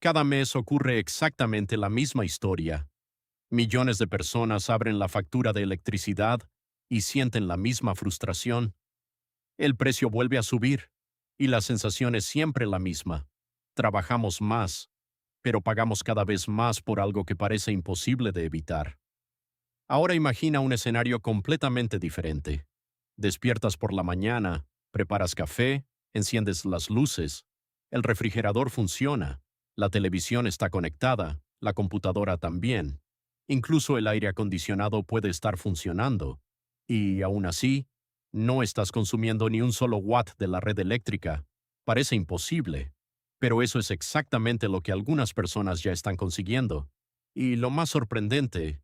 Cada mes ocurre exactamente la misma historia. Millones de personas abren la factura de electricidad y sienten la misma frustración. El precio vuelve a subir y la sensación es siempre la misma. Trabajamos más, pero pagamos cada vez más por algo que parece imposible de evitar. Ahora imagina un escenario completamente diferente. Despiertas por la mañana, preparas café, enciendes las luces, el refrigerador funciona, la televisión está conectada, la computadora también. Incluso el aire acondicionado puede estar funcionando. Y aún así, no estás consumiendo ni un solo watt de la red eléctrica. Parece imposible. Pero eso es exactamente lo que algunas personas ya están consiguiendo. Y lo más sorprendente,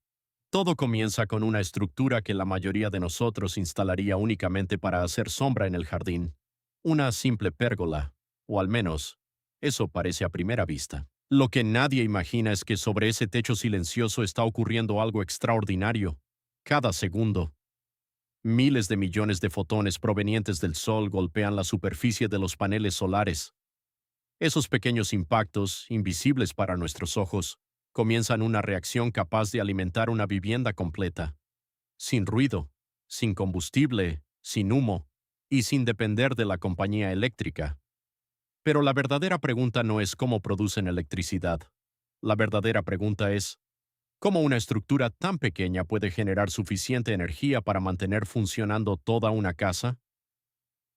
todo comienza con una estructura que la mayoría de nosotros instalaría únicamente para hacer sombra en el jardín. Una simple pérgola, o al menos, eso parece a primera vista. Lo que nadie imagina es que sobre ese techo silencioso está ocurriendo algo extraordinario. Cada segundo, miles de millones de fotones provenientes del sol golpean la superficie de los paneles solares. Esos pequeños impactos, invisibles para nuestros ojos, comienzan una reacción capaz de alimentar una vivienda completa, sin ruido, sin combustible, sin humo y sin depender de la compañía eléctrica. Pero la verdadera pregunta no es cómo producen electricidad. La verdadera pregunta es, ¿cómo una estructura tan pequeña puede generar suficiente energía para mantener funcionando toda una casa?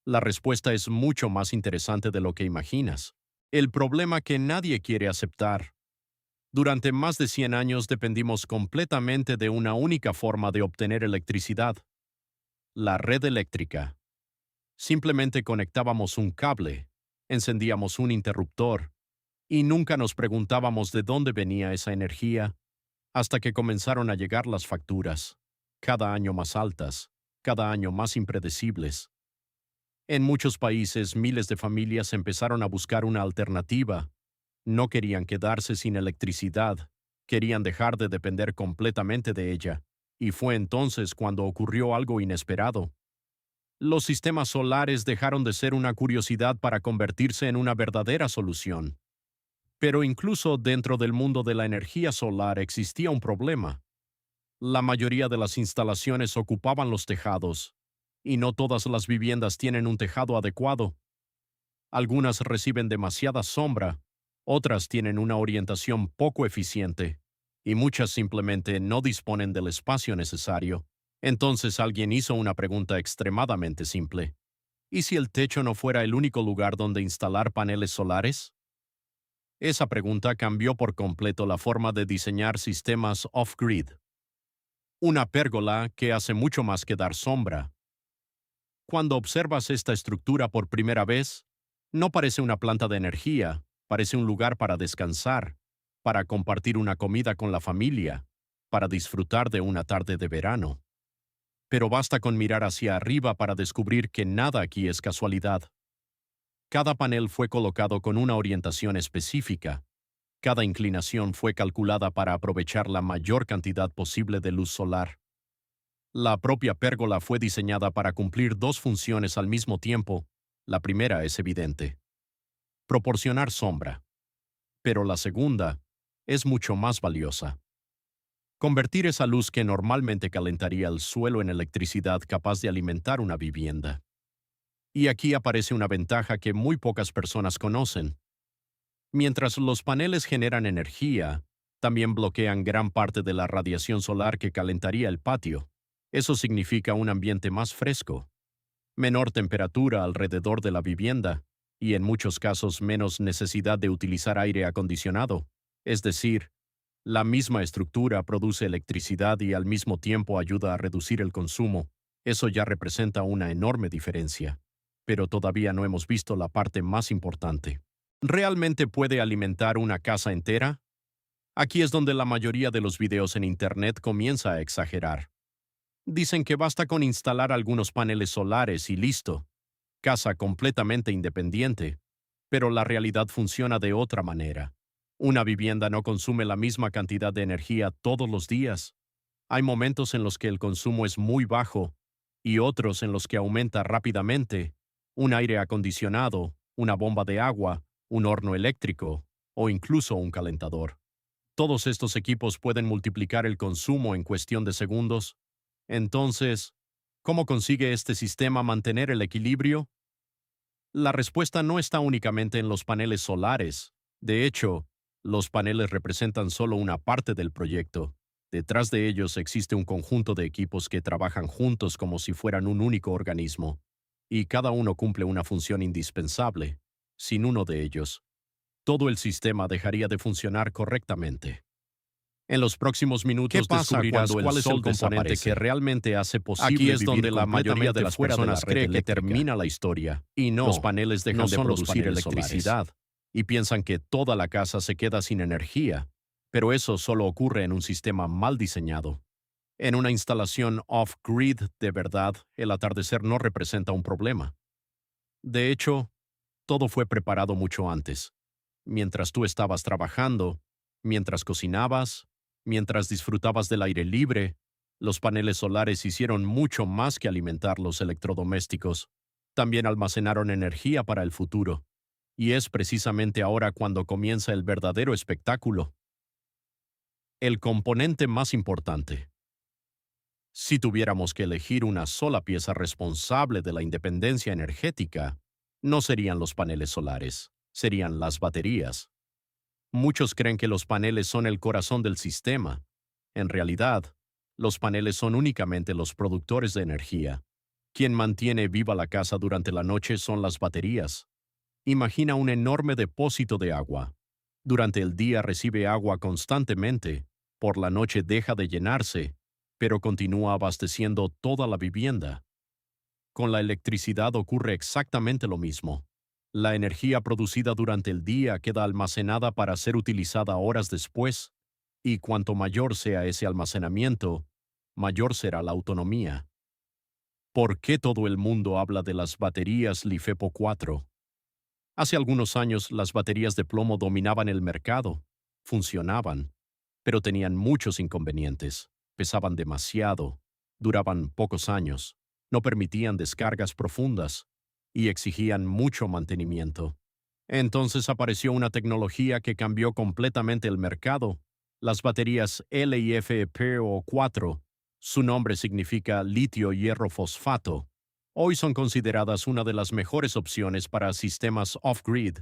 La respuesta es mucho más interesante de lo que imaginas. El problema que nadie quiere aceptar. Durante más de 100 años dependimos completamente de una única forma de obtener electricidad, la red eléctrica. Simplemente conectábamos un cable, encendíamos un interruptor, y nunca nos preguntábamos de dónde venía esa energía, hasta que comenzaron a llegar las facturas, cada año más altas, cada año más impredecibles. En muchos países, miles de familias empezaron a buscar una alternativa. No querían quedarse sin electricidad, querían dejar de depender completamente de ella, y fue entonces cuando ocurrió algo inesperado. Los sistemas solares dejaron de ser una curiosidad para convertirse en una verdadera solución. Pero incluso dentro del mundo de la energía solar existía un problema. La mayoría de las instalaciones ocupaban los tejados, y no todas las viviendas tienen un tejado adecuado. Algunas reciben demasiada sombra, otras tienen una orientación poco eficiente, y muchas simplemente no disponen del espacio necesario. Entonces alguien hizo una pregunta extremadamente simple. ¿Y si el techo no fuera el único lugar donde instalar paneles solares? Esa pregunta cambió por completo la forma de diseñar sistemas off-grid. Una pérgola que hace mucho más que dar sombra. Cuando observas esta estructura por primera vez, no parece una planta de energía, parece un lugar para descansar, para compartir una comida con la familia, para disfrutar de una tarde de verano. Pero basta con mirar hacia arriba para descubrir que nada aquí es casualidad. Cada panel fue colocado con una orientación específica. Cada inclinación fue calculada para aprovechar la mayor cantidad posible de luz solar. La propia pérgola fue diseñada para cumplir dos funciones al mismo tiempo. La primera es evidente: proporcionar sombra. Pero la segunda es mucho más valiosa: convertir esa luz que normalmente calentaría el suelo en electricidad capaz de alimentar una vivienda. Y aquí aparece una ventaja que muy pocas personas conocen. Mientras los paneles generan energía, también bloquean gran parte de la radiación solar que calentaría el patio. Eso significa un ambiente más fresco, menor temperatura alrededor de la vivienda y en muchos casos menos necesidad de utilizar aire acondicionado. Es decir, la misma estructura produce electricidad y al mismo tiempo ayuda a reducir el consumo. Eso ya representa una enorme diferencia. Pero todavía no hemos visto la parte más importante. ¿Realmente puede alimentar una casa entera? Aquí es donde la mayoría de los videos en Internet comienza a exagerar. Dicen que basta con instalar algunos paneles solares y listo. Casa completamente independiente. Pero la realidad funciona de otra manera. Una vivienda no consume la misma cantidad de energía todos los días. Hay momentos en los que el consumo es muy bajo y otros en los que aumenta rápidamente. Un aire acondicionado, una bomba de agua, un horno eléctrico, o incluso un calentador. Todos estos equipos pueden multiplicar el consumo en cuestión de segundos. Entonces, ¿cómo consigue este sistema mantener el equilibrio? La respuesta no está únicamente en los paneles solares. De hecho, los paneles representan solo una parte del proyecto. Detrás de ellos existe un conjunto de equipos que trabajan juntos como si fueran un único organismo, y cada uno cumple una función indispensable. Sin uno de ellos, todo el sistema dejaría de funcionar correctamente. En los próximos ¿Qué minutos pasa descubrirás cuando el cuál es el sol componente que desaparece? realmente hace Aquí posible es vivir donde la mayoría de completamente las fuera de la personas red cree que eléctrica. termina la historia. Y Los no, paneles no dejan de son los producir paneles solares. electricidad y piensan que toda la casa se queda sin energía, pero eso solo ocurre en un sistema mal diseñado. En una instalación off-grid de verdad, el atardecer no representa un problema. De hecho, todo fue preparado mucho antes. Mientras tú estabas trabajando, mientras cocinabas, mientras disfrutabas del aire libre, los paneles solares hicieron mucho más que alimentar los electrodomésticos. También almacenaron energía para el futuro. Y es precisamente ahora cuando comienza el verdadero espectáculo. El componente más importante. Si tuviéramos que elegir una sola pieza responsable de la independencia energética, no serían los paneles solares, serían las baterías. Muchos creen que los paneles son el corazón del sistema. En realidad, los paneles son únicamente los productores de energía. Quien mantiene viva la casa durante la noche son las baterías. Imagina un enorme depósito de agua. Durante el día recibe agua constantemente, por la noche deja de llenarse, pero continúa abasteciendo toda la vivienda. Con la electricidad ocurre exactamente lo mismo. La energía producida durante el día queda almacenada para ser utilizada horas después, y cuanto mayor sea ese almacenamiento, mayor será la autonomía. ¿Por qué todo el mundo habla de las baterías LiFePO 4? Hace algunos años las baterías de plomo dominaban el mercado, funcionaban, pero tenían muchos inconvenientes, pesaban demasiado, duraban pocos años, no permitían descargas profundas y exigían mucho mantenimiento. Entonces apareció una tecnología que cambió completamente el mercado, las baterías LiFePO4. Su nombre significa litio hierro fosfato. Hoy son consideradas una de las mejores opciones para sistemas off-grid.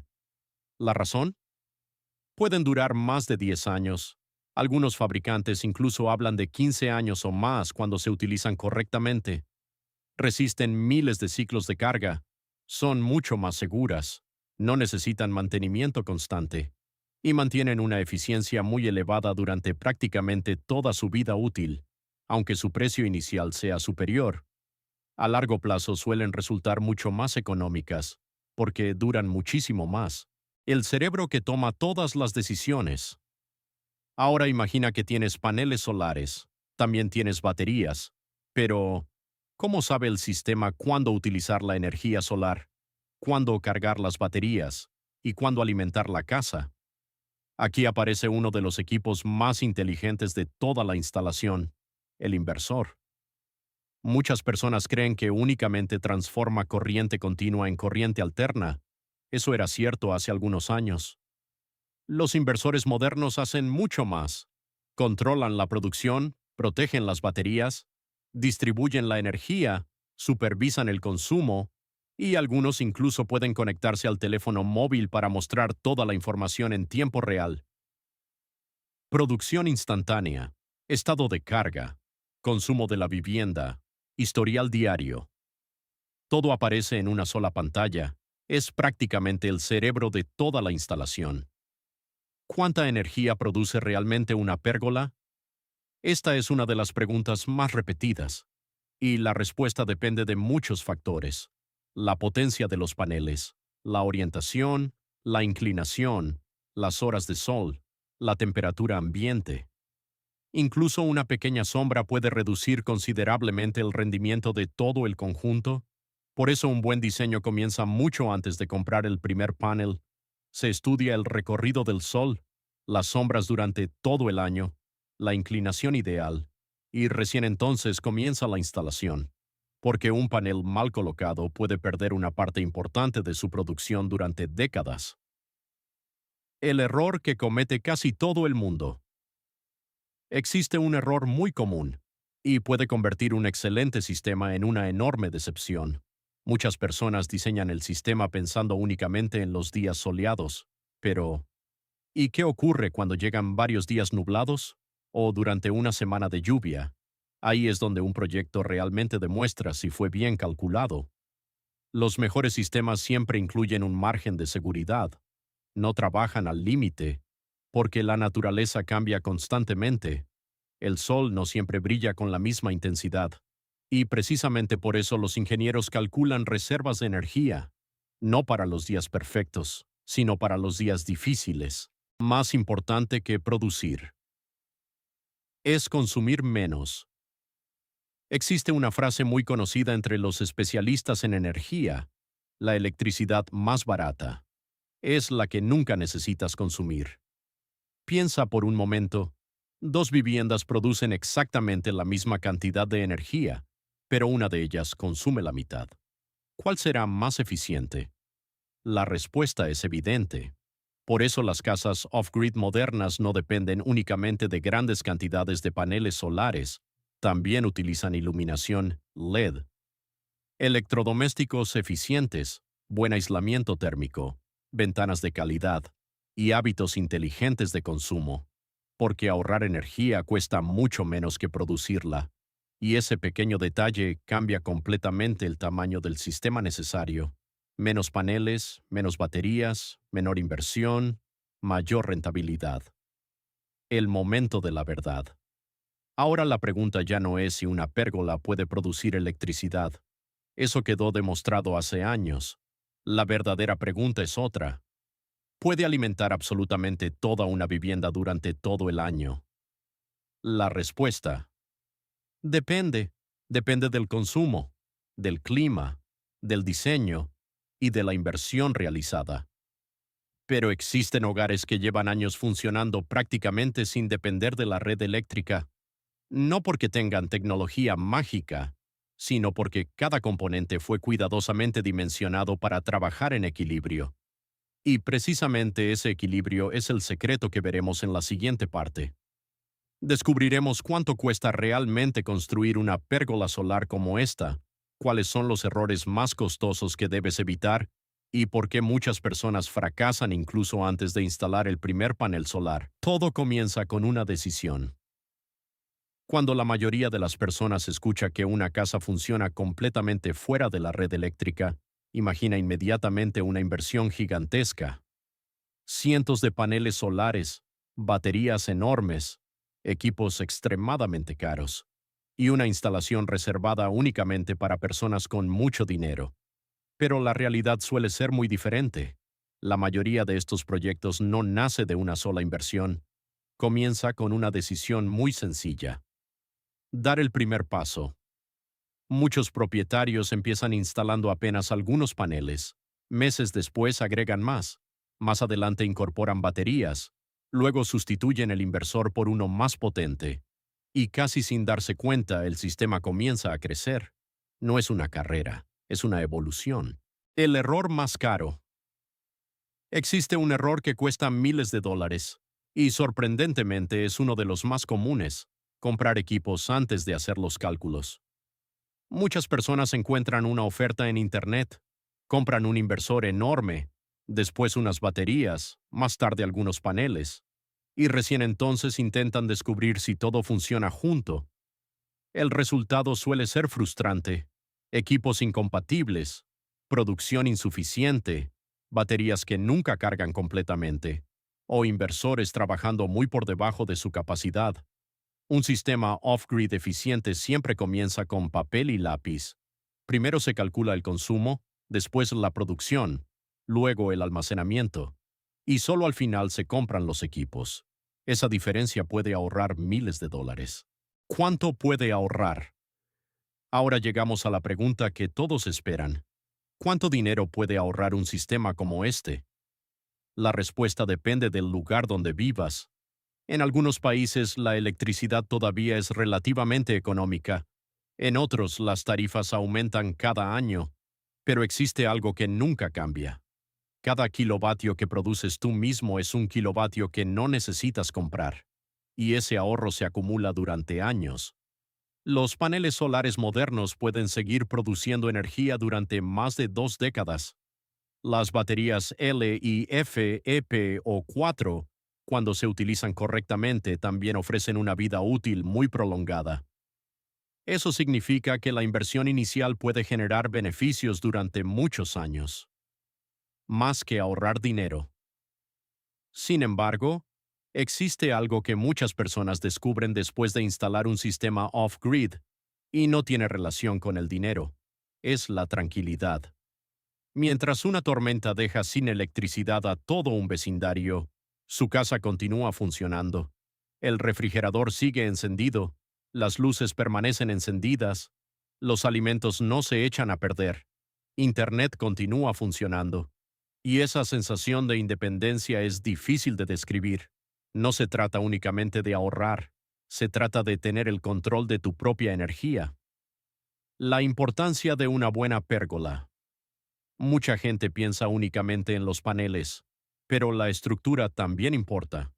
¿La razón? Pueden durar más de 10 años. Algunos fabricantes incluso hablan de 15 años o más cuando se utilizan correctamente. Resisten miles de ciclos de carga. Son mucho más seguras. No necesitan mantenimiento constante. Y mantienen una eficiencia muy elevada durante prácticamente toda su vida útil, aunque su precio inicial sea superior. A largo plazo suelen resultar mucho más económicas, porque duran muchísimo más. El cerebro que toma todas las decisiones. Ahora imagina que tienes paneles solares, también tienes baterías, pero ¿cómo sabe el sistema cuándo utilizar la energía solar, cuándo cargar las baterías y cuándo alimentar la casa? Aquí aparece uno de los equipos más inteligentes de toda la instalación, el inversor. Muchas personas creen que únicamente transforma corriente continua en corriente alterna. Eso era cierto hace algunos años. Los inversores modernos hacen mucho más. Controlan la producción, protegen las baterías, distribuyen la energía, supervisan el consumo, y algunos incluso pueden conectarse al teléfono móvil para mostrar toda la información en tiempo real. Producción instantánea, estado de carga, consumo de la vivienda, historial diario. Todo aparece en una sola pantalla. Es prácticamente el cerebro de toda la instalación. ¿Cuánta energía produce realmente una pérgola? Esta es una de las preguntas más repetidas, y la respuesta depende de muchos factores. La potencia de los paneles, la orientación, la inclinación, las horas de sol, la temperatura ambiente. Incluso una pequeña sombra puede reducir considerablemente el rendimiento de todo el conjunto. Por eso un buen diseño comienza mucho antes de comprar el primer panel. Se estudia el recorrido del sol, las sombras durante todo el año, la inclinación ideal, y recién entonces comienza la instalación. Porque un panel mal colocado puede perder una parte importante de su producción durante décadas. El error que comete casi todo el mundo. Existe un error muy común y puede convertir un excelente sistema en una enorme decepción. Muchas personas diseñan el sistema pensando únicamente en los días soleados, pero ¿y qué ocurre cuando llegan varios días nublados? ¿O durante una semana de lluvia? Ahí es donde un proyecto realmente demuestra si fue bien calculado. Los mejores sistemas siempre incluyen un margen de seguridad. No trabajan al límite, porque la naturaleza cambia constantemente. El sol no siempre brilla con la misma intensidad. Y precisamente por eso los ingenieros calculan reservas de energía, no para los días perfectos, sino para los días difíciles. Más importante que producir es consumir menos. Existe una frase muy conocida entre los especialistas en energía: la electricidad más barata es la que nunca necesitas consumir. Piensa por un momento, dos viviendas producen exactamente la misma cantidad de energía, pero una de ellas consume la mitad. ¿Cuál será más eficiente? La respuesta es evidente. Por eso las casas off-grid modernas no dependen únicamente de grandes cantidades de paneles solares, también utilizan iluminación LED, electrodomésticos eficientes, buen aislamiento térmico, ventanas de calidad y hábitos inteligentes de consumo, porque ahorrar energía cuesta mucho menos que producirla, y ese pequeño detalle cambia completamente el tamaño del sistema necesario. Menos paneles, menos baterías, menor inversión, mayor rentabilidad. El momento de la verdad. Ahora la pregunta ya no es si una pérgola puede producir electricidad. Eso quedó demostrado hace años. La verdadera pregunta es otra. ¿Puede alimentar absolutamente toda una vivienda durante todo el año? La respuesta: depende. Depende del consumo, del clima, del diseño y de la inversión realizada. Pero existen hogares que llevan años funcionando prácticamente sin depender de la red eléctrica, no porque tengan tecnología mágica, sino porque cada componente fue cuidadosamente dimensionado para trabajar en equilibrio. Y precisamente ese equilibrio es el secreto que veremos en la siguiente parte. Descubriremos cuánto cuesta realmente construir una pérgola solar como esta, cuáles son los errores más costosos que debes evitar y por qué muchas personas fracasan incluso antes de instalar el primer panel solar. Todo comienza con una decisión. Cuando la mayoría de las personas escucha que una casa funciona completamente fuera de la red eléctrica, imagina inmediatamente una inversión gigantesca. Cientos de paneles solares, baterías enormes, equipos extremadamente caros, y una instalación reservada únicamente para personas con mucho dinero. Pero la realidad suele ser muy diferente. La mayoría de estos proyectos no nace de una sola inversión. Comienza con una decisión muy sencilla: dar el primer paso. Muchos propietarios empiezan instalando apenas algunos paneles. Meses después agregan más. Más adelante incorporan baterías. Luego sustituyen el inversor por uno más potente. Y casi sin darse cuenta, el sistema comienza a crecer. No es una carrera, es una evolución. El error más caro. Existe un error que cuesta miles de dólares. Y sorprendentemente es uno de los más comunes: comprar equipos antes de hacer los cálculos. Muchas personas encuentran una oferta en Internet, compran un inversor enorme, después unas baterías, más tarde algunos paneles, y recién entonces intentan descubrir si todo funciona junto. El resultado suele ser frustrante: equipos incompatibles, producción insuficiente, baterías que nunca cargan completamente, o inversores trabajando muy por debajo de su capacidad. Un sistema off-grid eficiente siempre comienza con papel y lápiz. Primero se calcula el consumo, después la producción, luego el almacenamiento, y solo al final se compran los equipos. Esa diferencia puede ahorrar miles de dólares. ¿Cuánto puede ahorrar? Ahora llegamos a la pregunta que todos esperan. ¿Cuánto dinero puede ahorrar un sistema como este? La respuesta depende del lugar donde vivas. En algunos países la electricidad todavía es relativamente económica. En otros las tarifas aumentan cada año. Pero existe algo que nunca cambia: Cada kilovatio que produces tú mismo es un kilovatio que no necesitas comprar, y ese ahorro se acumula durante años. Los paneles solares modernos pueden seguir produciendo energía durante más de 2 décadas. Las baterías LiFeP o 4, cuando se utilizan correctamente, también ofrecen una vida útil muy prolongada. Eso significa que la inversión inicial puede generar beneficios durante muchos años, más que ahorrar dinero. Sin embargo, existe algo que muchas personas descubren después de instalar un sistema off-grid, y no tiene relación con el dinero. Es la tranquilidad. Mientras una tormenta deja sin electricidad a todo un vecindario, su casa continúa funcionando. El refrigerador sigue encendido, las luces permanecen encendidas, los alimentos no se echan a perder, Internet continúa funcionando. Y esa sensación de independencia es difícil de describir. No se trata únicamente de ahorrar, se trata de tener el control de tu propia energía. La importancia de una buena pérgola. Mucha gente piensa únicamente en los paneles, pero la estructura también importa.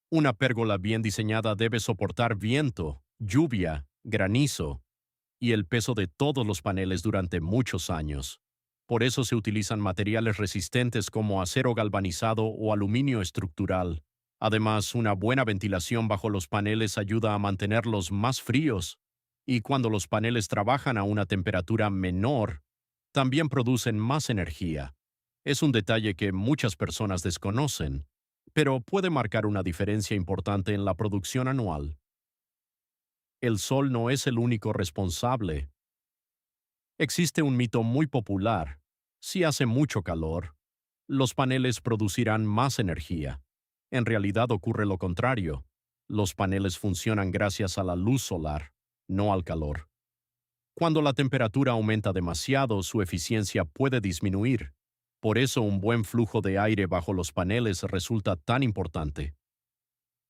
Una pérgola bien diseñada debe soportar viento, lluvia, granizo y el peso de todos los paneles durante muchos años. Por eso se utilizan materiales resistentes como acero galvanizado o aluminio estructural. Además, una buena ventilación bajo los paneles ayuda a mantenerlos más fríos, y cuando los paneles trabajan a una temperatura menor, también producen más energía. Es un detalle que muchas personas desconocen, pero puede marcar una diferencia importante en la producción anual. El sol no es el único responsable. Existe un mito muy popular. Si hace mucho calor, los paneles producirán más energía. En realidad ocurre lo contrario. Los paneles funcionan gracias a la luz solar, no al calor. Cuando la temperatura aumenta demasiado, su eficiencia puede disminuir. Por eso un buen flujo de aire bajo los paneles resulta tan importante.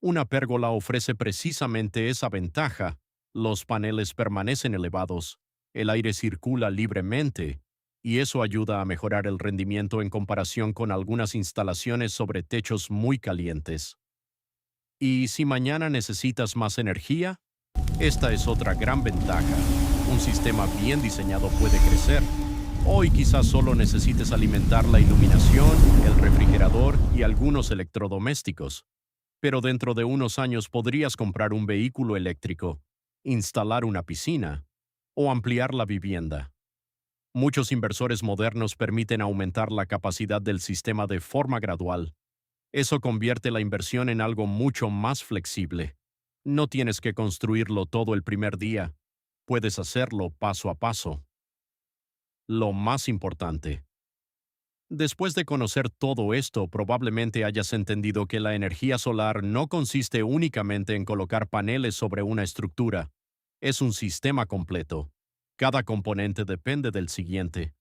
Una pérgola ofrece precisamente esa ventaja. Los paneles permanecen elevados, el aire circula libremente, y eso ayuda a mejorar el rendimiento en comparación con algunas instalaciones sobre techos muy calientes. Y si mañana necesitas más energía, esta es otra gran ventaja. Un sistema bien diseñado puede crecer. Hoy quizás solo necesites alimentar la iluminación, el refrigerador y algunos electrodomésticos. Pero dentro de unos años podrías comprar un vehículo eléctrico, instalar una piscina o ampliar la vivienda. Muchos inversores modernos permiten aumentar la capacidad del sistema de forma gradual. Eso convierte la inversión en algo mucho más flexible. No tienes que construirlo todo el primer día. Puedes hacerlo paso a paso. Lo más importante. Después de conocer todo esto, probablemente hayas entendido que la energía solar no consiste únicamente en colocar paneles sobre una estructura. Es un sistema completo. Cada componente depende del siguiente.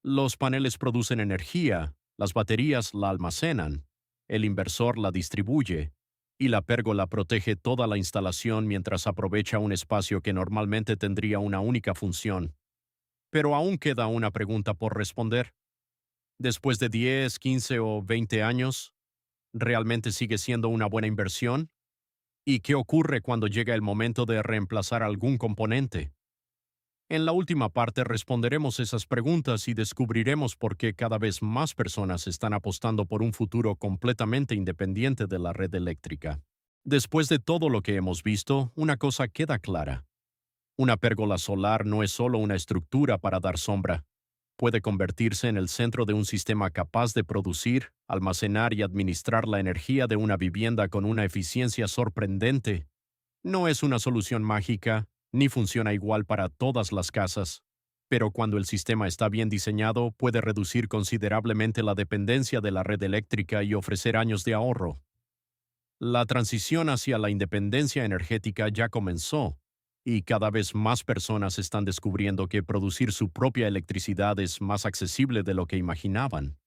Los paneles producen energía, las baterías la almacenan, el inversor la distribuye, y la pérgola protege toda la instalación mientras aprovecha un espacio que normalmente tendría una única función. Pero aún queda una pregunta por responder. Después de 10, 15 o 20 años, ¿realmente sigue siendo una buena inversión? ¿Y qué ocurre cuando llega el momento de reemplazar algún componente? En la última parte responderemos esas preguntas y descubriremos por qué cada vez más personas están apostando por un futuro completamente independiente de la red eléctrica. Después de todo lo que hemos visto, una cosa queda clara. Una pérgola solar no es solo una estructura para dar sombra. Puede convertirse en el centro de un sistema capaz de producir, almacenar y administrar la energía de una vivienda con una eficiencia sorprendente. No es una solución mágica, ni funciona igual para todas las casas, pero cuando el sistema está bien diseñado, puede reducir considerablemente la dependencia de la red eléctrica y ofrecer años de ahorro. La transición hacia la independencia energética ya comenzó, y cada vez más personas están descubriendo que producir su propia electricidad es más accesible de lo que imaginaban.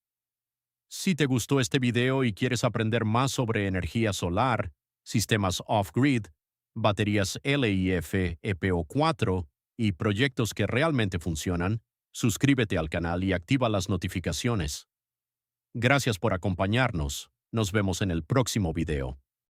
Si te gustó este video y quieres aprender más sobre energía solar, sistemas off-grid, baterías LiFeP EPO4 y proyectos que realmente funcionan, suscríbete al canal y activa las notificaciones. Gracias por acompañarnos. Nos vemos en el próximo video.